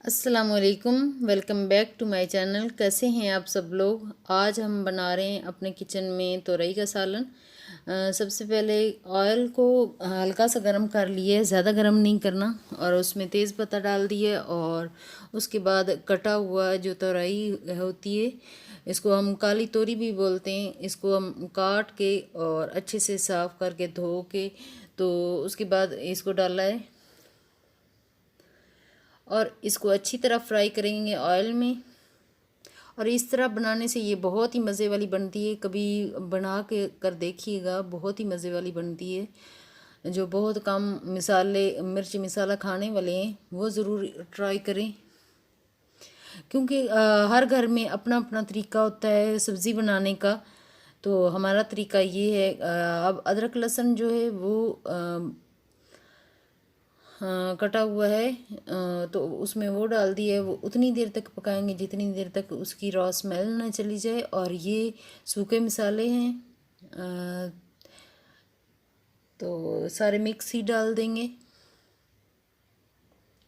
अस्सलामुअलैकुम, welcome back to my channel. कैसे हैं आप सब लोग। आज हम बना रहे हैं अपने किचन में तोरई का सालन। सबसे पहले ऑयल को हल्का सा गर्म कर लिए, ज़्यादा गर्म नहीं करना, और उसमें तेज़ पत्ता डाल दिए। और उसके बाद कटा हुआ जो तोरई होती है, इसको हम काली तोरी भी बोलते हैं, इसको हम काट के और अच्छे से साफ़ करके धो के, तो उसके बाद इसको डाला है और इसको अच्छी तरह फ्राई करेंगे ऑयल में। और इस तरह बनाने से ये बहुत ही मज़े वाली बनती है, कभी बना के कर देखिएगा, बहुत ही मज़े वाली बनती है। जो बहुत कम मिसाले मिर्च मसाला खाने वाले हैं वो ज़रूर ट्राई करें, क्योंकि हर घर में अपना अपना तरीका होता है सब्ज़ी बनाने का। तो हमारा तरीका ये है। अब अदरक लहसुन जो है वो कटा हुआ है, तो उसमें वो डाल दिया है। वो उतनी देर तक पकाएंगे जितनी देर तक उसकी रॉ स्मेल ना चली जाए। और ये सूखे मसाले हैं, तो सारे मिक्स ही डाल देंगे।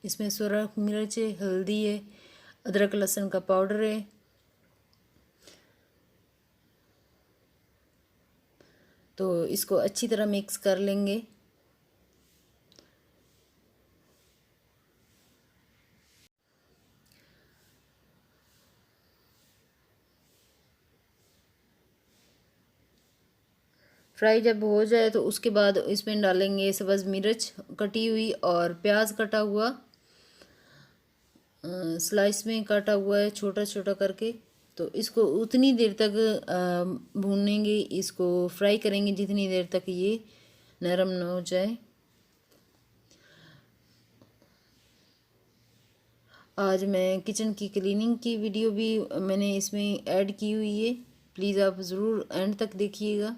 इसमें सुरख मिर्च है, हल्दी है, अदरक लहसुन का पाउडर है। तो इसको अच्छी तरह मिक्स कर लेंगे। फ्राई जब हो जाए तो उसके बाद इसमें डालेंगे सब्ज़ मिर्च कटी हुई और प्याज कटा हुआ, स्लाइस में काटा हुआ है छोटा छोटा करके। तो इसको उतनी देर तक भूनेंगे, इसको फ्राई करेंगे जितनी देर तक ये नरम ना हो जाए। आज मैं किचन की क्लीनिंग की वीडियो भी मैंने इसमें ऐड की हुई है, प्लीज़ आप ज़रूर एंड तक देखिएगा।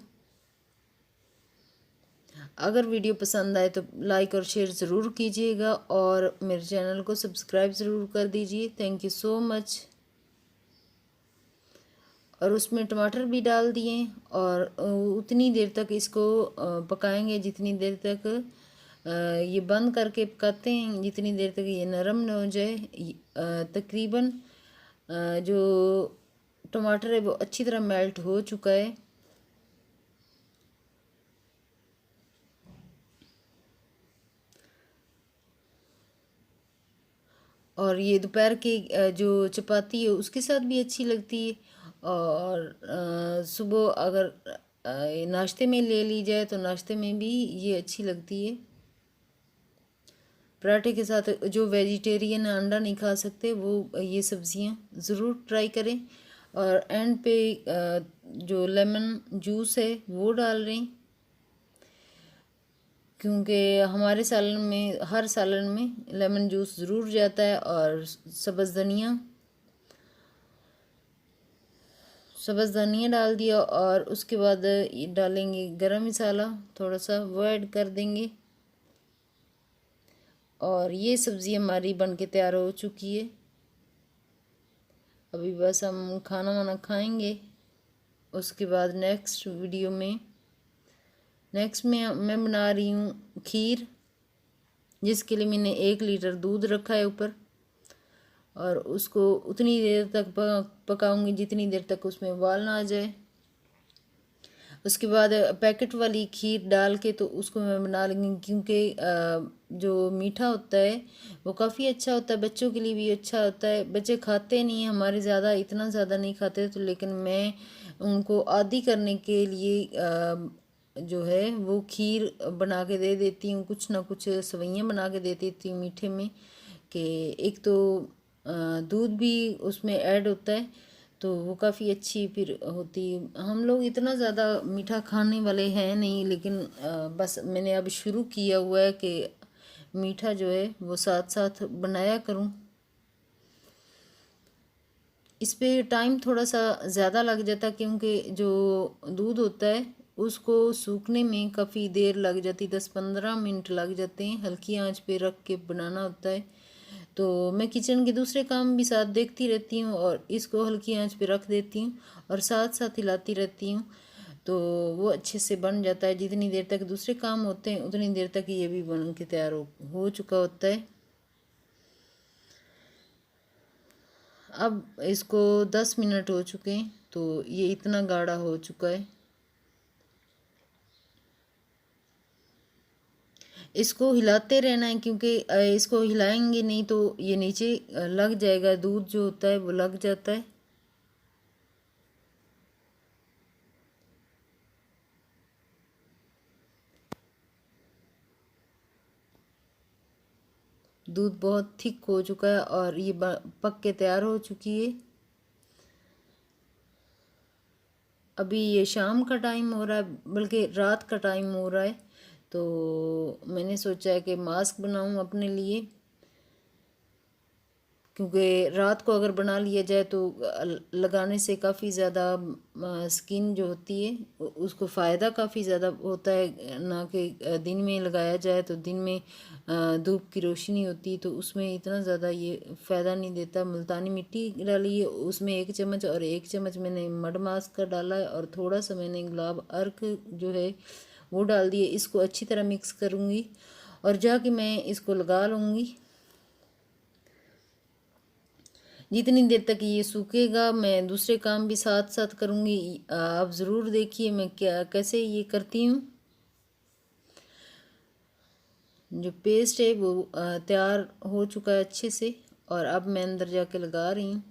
अगर वीडियो पसंद आए तो लाइक और शेयर ज़रूर कीजिएगा और मेरे चैनल को सब्सक्राइब ज़रूर कर दीजिए। Thank you so much. और उसमें टमाटर भी डाल दिए और उतनी देर तक इसको पकाएंगे जितनी देर तक ये बंद करके पकाते हैं, जितनी देर तक ये नरम न हो जाए। तकरीबन जो टमाटर है वो अच्छी तरह मेल्ट हो चुका है। और ये दोपहर की जो चपाती है उसके साथ भी अच्छी लगती है। और सुबह अगर नाश्ते में ले ली जाए तो नाश्ते में भी ये अच्छी लगती है। पराठे के साथ जो वेजिटेरियन अंडा नहीं खा सकते वो ये सब्जियां ज़रूर ट्राई करें। और एंड पे जो लेमन जूस है वो डाल रहे हैं, क्योंकि हमारे सालन में हर सालन में लेमन जूस ज़रूर जाता है। और सब्ज़ धनिया डाल दिया और उसके बाद ये डालेंगे गरम मसाला थोड़ा सा, वो ऐड कर देंगे। और ये सब्ज़ी हमारी बन के तैयार हो चुकी है। अभी बस हम खाना वाना खाएंगे। उसके बाद नेक्स्ट में मैं बना रही हूँ खीर, जिसके लिए मैंने 1 लीटर दूध रखा है ऊपर। और उसको उतनी देर तक पकाऊंगी जितनी देर तक उसमें उबाल ना आ जाए। उसके बाद पैकेट वाली खीर डाल के तो उसको मैं बना लूँगी, क्योंकि जो मीठा होता है वो काफ़ी अच्छा होता है, बच्चों के लिए भी अच्छा होता है। बच्चे खाते नहीं हैं हमारे, इतना ज़्यादा नहीं खाते, तो लेकिन मैं उनको आदी करने के लिए जो है वो खीर बना के दे देती हूँ। कुछ ना कुछ सवैयाँ बना के दे देती हूँ मीठे में, कि एक तो दूध भी उसमें ऐड होता है, तो वो काफ़ी अच्छी फिर होती है। हम लोग इतना ज़्यादा मीठा खाने वाले हैं नहीं, लेकिन बस मैंने अब शुरू किया हुआ है कि मीठा जो है वो साथ साथ बनाया करूं। इस पे टाइम थोड़ा सा ज़्यादा लग जाता, क्योंकि जो दूध होता है उसको सूखने में काफ़ी देर लग जाती, 10-15 मिनट लग जाते हैं। हल्की आंच पे रख के बनाना होता है। तो मैं किचन के दूसरे काम भी साथ देखती रहती हूँ और इसको हल्की आंच पे रख देती हूँ और साथ साथ हिलाती रहती हूँ, तो वो अच्छे से बन जाता है। जितनी देर तक दूसरे काम होते हैं उतनी देर तक ये भी बन के तैयार हो चुका होता है। अब इसको 10 मिनट हो चुके हैं, तो ये इतना गाढ़ा हो चुका है। इसको हिलाते रहना है, क्योंकि इसको हिलाएंगे नहीं तो ये नीचे लग जाएगा, दूध जो होता है वो लग जाता है। दूध बहुत थिक हो चुका है और ये पक के तैयार हो चुकी है। अभी ये शाम का टाइम हो रहा है, बल्कि रात का टाइम हो रहा है, तो मैंने सोचा है कि मास्क बनाऊं अपने लिए, क्योंकि रात को अगर बना लिया जाए तो लगाने से काफ़ी ज़्यादा स्किन जो होती है उसको फ़ायदा काफ़ी ज़्यादा होता है, ना कि दिन में लगाया जाए तो दिन में धूप की रोशनी होती है तो उसमें इतना ज़्यादा ये फ़ायदा नहीं देता। मुल्तानी मिट्टी डाली है, उसमें 1 चम्मच, और 1 चम्मच मैंने मड मास्क का डाला है, और थोड़ा सा मैंने गुलाब अर्क जो है वो डाल दिए। इसको अच्छी तरह मिक्स करूँगी और जाके मैं इसको लगा लूँगी। जितनी देर तक ये सूखेगा मैं दूसरे काम भी साथ साथ करूँगी। आप ज़रूर देखिए मैं क्या कैसे ये करती हूँ। जो पेस्ट है वो तैयार हो चुका है अच्छे से, और अब मैं अंदर जाके लगा रही हूँ।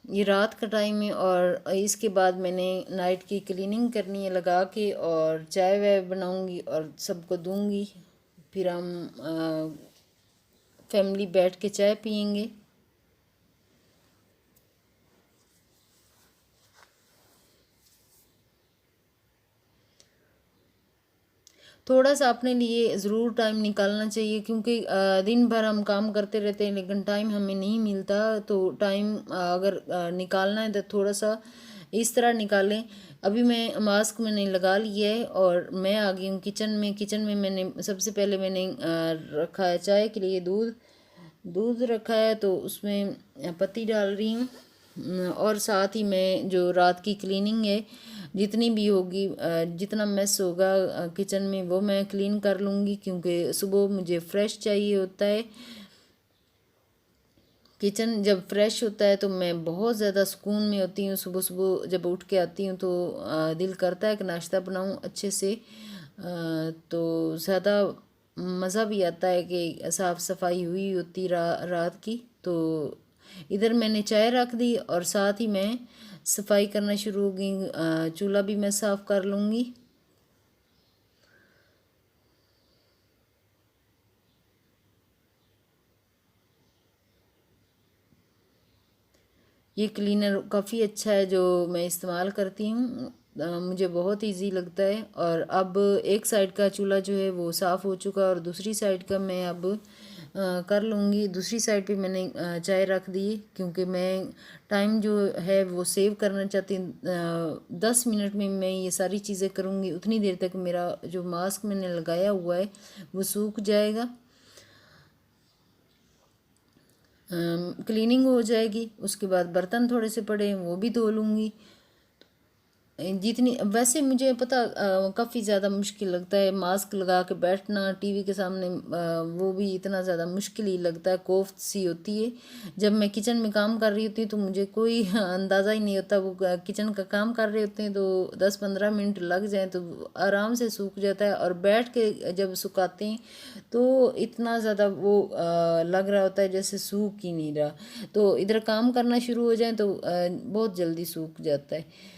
ये रात का टाइम है और इसके बाद मैंने नाइट की क्लीनिंग करनी है लगा के, और चाय वाय बनाऊंगी और सबको दूंगी। फिर हम फैमिली बैठ के चाय पियेंगे। थोड़ा सा अपने लिए ज़रूर टाइम निकालना चाहिए, क्योंकि दिन भर हम काम करते रहते हैं लेकिन टाइम हमें नहीं मिलता। तो टाइम अगर निकालना है तो थोड़ा सा इस तरह निकालें। अभी मैं मास्क मैंने लगा लिया है और मैं आ गई हूँ किचन में। किचन में मैंने सबसे पहले मैंने रखा है चाय के लिए दूध। दूध रखा है तो उसमें पत्ती डाल रही हूँ, और साथ ही मैं जो रात की क्लीनिंग है जितनी भी होगी, जितना मेस होगा किचन में वो मैं क्लीन कर लूँगी, क्योंकि सुबह मुझे फ्रेश चाहिए होता है। किचन जब फ्रेश होता है तो मैं बहुत ज़्यादा सुकून में होती हूँ। सुबह सुबह जब उठ के आती हूँ तो दिल करता है कि नाश्ता बनाऊँ अच्छे से, तो ज़्यादा मज़ा भी आता है कि साफ़ सफाई हुई होती रात की। तो इधर मैंने चाय रख दी और साथ ही मैं सफाई करना शुरू हो गई। चूल्हा भी मैं साफ़ कर लूँगी। ये क्लीनर काफ़ी अच्छा है जो मैं इस्तेमाल करती हूँ, मुझे बहुत इजी लगता है। और अब एक साइड का चूल्हा जो है वो साफ़ हो चुका है और दूसरी साइड का मैं अब कर लूँगी। दूसरी साइड पे मैंने चाय रख दी, क्योंकि मैं टाइम जो है वो सेव करना चाहती हूँ। 10 मिनट में मैं ये सारी चीज़ें करूँगी, उतनी देर तक मेरा जो मास्क मैंने लगाया हुआ है वो सूख जाएगा, क्लीनिंग हो जाएगी। उसके बाद बर्तन थोड़े से पड़े हैं वो भी धो लूँगी। जितनी वैसे मुझे पता काफ़ी ज़्यादा मुश्किल लगता है मास्क लगा के बैठना टीवी के सामने, वो भी इतना ज़्यादा मुश्किल ही लगता है, कोफ्त सी होती है। जब मैं किचन में काम कर रही होती हूँ तो मुझे कोई अंदाज़ा ही नहीं होता। वो किचन का काम कर रहे होते हैं तो 10-15 मिनट लग जाए तो आराम से सूख जाता है, और बैठ के जब सुखाते हैं तो इतना ज़्यादा वो लग रहा होता है जैसे सूख ही नहीं रहा। तो इधर काम करना शुरू हो जाए तो बहुत जल्दी सूख जाता है।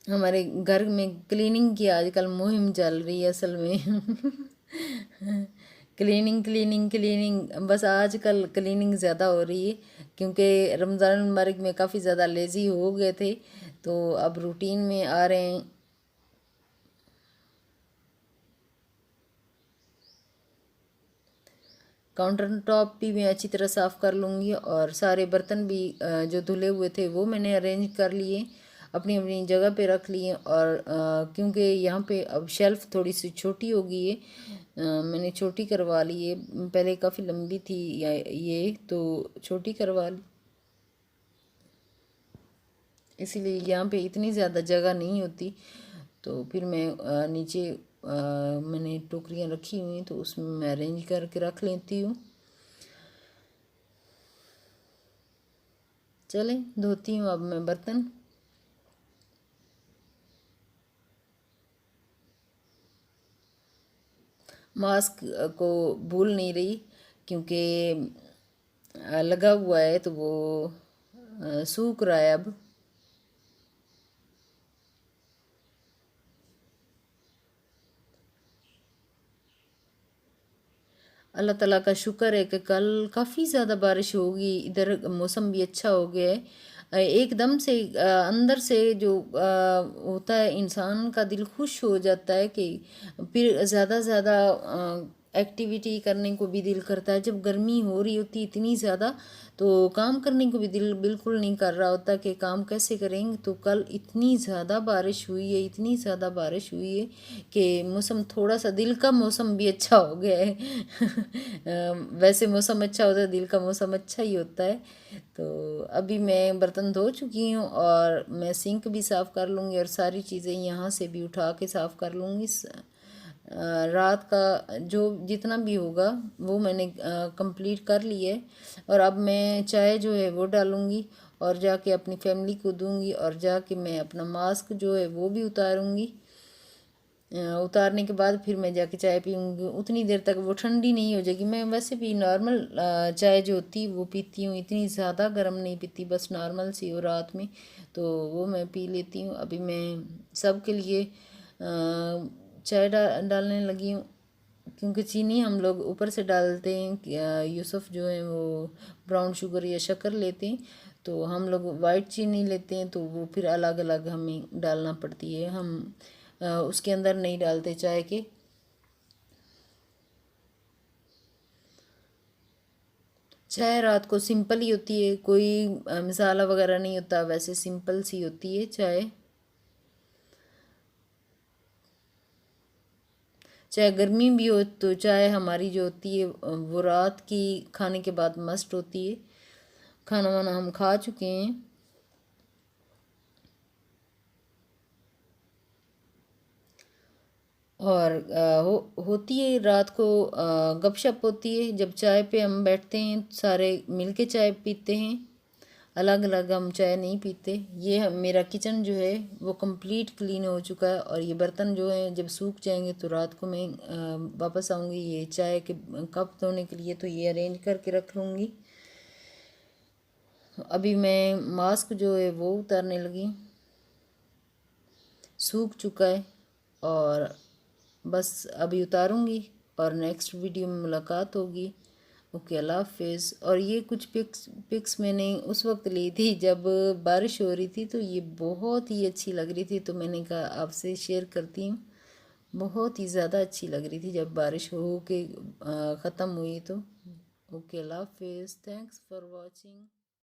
हमारे घर में क्लीनिंग की आजकल मुहिम चल रही है असल में। क्लीनिंग क्लीनिंग क्लीनिंग, बस आजकल क्लीनिंग ज़्यादा हो रही है, क्योंकि रमज़ान मुबारक में काफ़ी ज़्यादा लेज़ी हो गए थे तो अब रूटीन में आ रहे हैं। काउंटर टॉप भी मैं अच्छी तरह साफ़ कर लूँगी, और सारे बर्तन भी जो धुले हुए थे वो मैंने अरेंज कर लिए, अपनी अपनी जगह पे रख लिए। और क्योंकि यहाँ पे अब शेल्फ़ थोड़ी सी छोटी हो गई है, मैंने छोटी करवा ली है। पहले काफ़ी लंबी थी ये तो छोटी करवा ली। इसीलिए यहाँ पे इतनी ज़्यादा जगह नहीं होती। तो फिर मैं नीचे मैंने टोकरियाँ रखी हुई तो उसमें मैं अरेंज करके रख लेती हूँ। चले धोती हूँ अब मैं बर्तन। मास्क को भूल नहीं रही क्योंकि लगा हुआ है तो वो सूख रहा है अब। अल्लाह ताला का शुक्र है कि कल काफ़ी ज़्यादा बारिश होगी, इधर मौसम भी अच्छा हो गया है। एकदम से अंदर से जो होता है इंसान का दिल खुश हो जाता है कि फिर ज़्यादा ज़्यादा एक्टिविटी करने को भी दिल करता है। जब गर्मी हो रही होती इतनी ज़्यादा तो काम करने को भी दिल बिल्कुल नहीं कर रहा होता कि काम कैसे करेंगे। तो कल इतनी ज़्यादा बारिश हुई है, इतनी ज़्यादा बारिश हुई है कि मौसम थोड़ा सा दिल का मौसम भी अच्छा हो गया है। वैसे मौसम अच्छा होता है, दिल का मौसम अच्छा ही होता है। तो अभी मैं बर्तन धो चुकी हूँ और मैं सिंक भी साफ़ कर लूँगी और सारी चीज़ें यहाँ से भी उठा के साफ़ कर लूँगी। रात का जो जितना भी होगा वो मैंने कंप्लीट कर लिया है। और अब मैं चाय जो है वो डालूँगी और जाके अपनी फैमिली को दूँगी और जाके मैं अपना मास्क जो है वो भी उतारूँगी। उतारने के बाद फिर मैं जाके चाय पीऊँगी। उतनी देर तक वो ठंडी नहीं हो जाएगी। मैं वैसे भी नॉर्मल चाय जो होती है वो पीती हूँ, इतनी ज़्यादा गर्म नहीं पीती, बस नॉर्मल सी हो रात में, तो वो मैं पी लेती हूँ। अभी मैं सबके लिए चाय डालने लगी हूँ क्योंकि चीनी हम लोग ऊपर से डालते हैं। यूसुफ जो है वो ब्राउन शुगर या शक्कर लेते हैं, तो हम लोग वाइट चीनी लेते हैं, तो वो फिर अलग अलग हमें डालना पड़ती है। हम उसके अंदर नहीं डालते चाय के। चाय रात को सिंपल ही होती है, कोई मसाला वगैरह नहीं होता, वैसे सिंपल सी होती है चाय। चाहे गर्मी भी हो तो चाय हमारी जो होती है वो रात की खाने के बाद मस्ट होती है। खाना वाना हम खा चुके हैं और होती है रात को गपशप होती है। जब चाय पे हम बैठते हैं सारे मिलके चाय पीते हैं, अलग अलग हम चाय नहीं पीते। ये मेरा किचन जो है वो कंप्लीट क्लीन हो चुका है और ये बर्तन जो है जब सूख जाएंगे तो रात को मैं वापस आऊँगी ये चाय के कप धोने के लिए, तो ये अरेंज करके रख लूँगी। अभी मैं मास्क जो है वो उतारने लगी, सूख चुका है और बस अभी उतारूँगी और नेक्स्ट वीडियो में मुलाकात होगी। ओके, अल्लाह हाफिज़। और ये कुछ पिक्स मैंने उस वक्त ली थी जब बारिश हो रही थी, तो ये बहुत ही अच्छी लग रही थी, तो मैंने कहा आपसे शेयर करती हूँ। बहुत ही ज़्यादा अच्छी लग रही थी जब बारिश हो के ख़त्म हुई तो। ओके, अल्लाह हाफिज़। Thanks for watching.